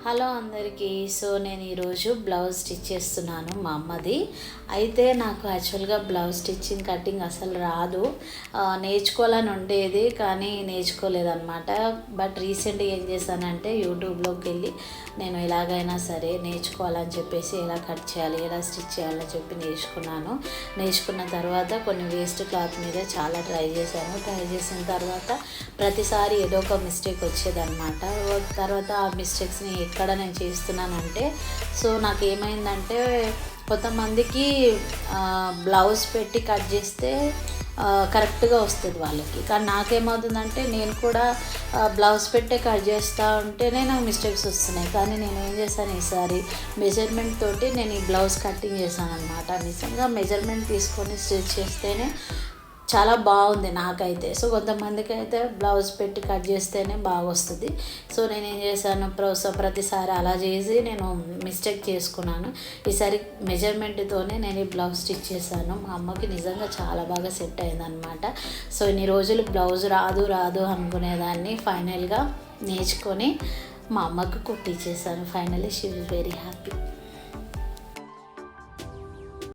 Hello అందరికీ. So నేను ఈరోజు బ్లౌజ్ స్టిచ్ చేస్తున్నాను మా అమ్మది. అయితే నాకు యాక్చువల్గా బ్లౌజ్ స్టిచ్చింగ్ కటింగ్ అసలు రాదు. నేర్చుకోవాలని ఉండేది కానీ నేర్చుకోలేదన్నమాట. బట్ రీసెంట్గా ఏం చేశానంటే యూట్యూబ్లోకి వెళ్ళి నేను ఎలాగైనా సరే నేర్చుకోవాలని చెప్పేసి ఎలా కట్ చేయాలి, ఎలా స్టిచ్ చేయాలని చెప్పి నేర్చుకున్న తర్వాత కొన్ని వేస్ట్ క్లాత్ మీద చాలా ట్రై చేసిన తర్వాత ప్రతిసారి ఏదో ఒక మిస్టేక్ వచ్చేదన్నమాట. తర్వాత ఆ మిస్టేక్స్ని ఎక్కడ నేను చేస్తున్నానంటే, సో నాకు ఏమైందంటే కొంతమందికి బ్లౌజ్ పెట్టి కట్ చేస్తే కరెక్ట్గా వస్తుంది వాళ్ళకి. కానీ నాకేమవుతుందంటే నేను కూడా బ్లౌజ్ పెట్టే కట్ చేస్తూ ఉంటేనే నాకు మిస్టేక్స్ వస్తున్నాయి. కానీ నేను ఏం చేశాను, ఈసారి మెజర్మెంట్ తోటి నేను ఈ బ్లౌజ్ కటింగ్ చేశాను అనమాట. నిజంగా మెజర్మెంట్ తీసుకొని స్టిచ్ చేస్తేనే చాలా బాగుంది నాకైతే. సో కొంతమందికి అయితే బ్లౌజ్ పెట్టి కట్ చేస్తేనే బాగా వస్తుంది. సో నేను ఏం చేశాను, ప్రతిసారి అలా చేసి నేను మిస్టేక్ చేసుకున్నాను. ఈసారి మెజర్మెంట్తోనే నేను ఈ బ్లౌజ్ స్టిచ్ చేశాను. మా అమ్మకి నిజంగా చాలా బాగా సెట్ అయిందనమాట. సో ఇన్ని రోజులు బ్లౌజ్ రాదు అనుకునేదాన్ని. ఫైనల్గా నేర్చుకొని మా అమ్మకు కుట్టించేసాను. Finally she is very happy.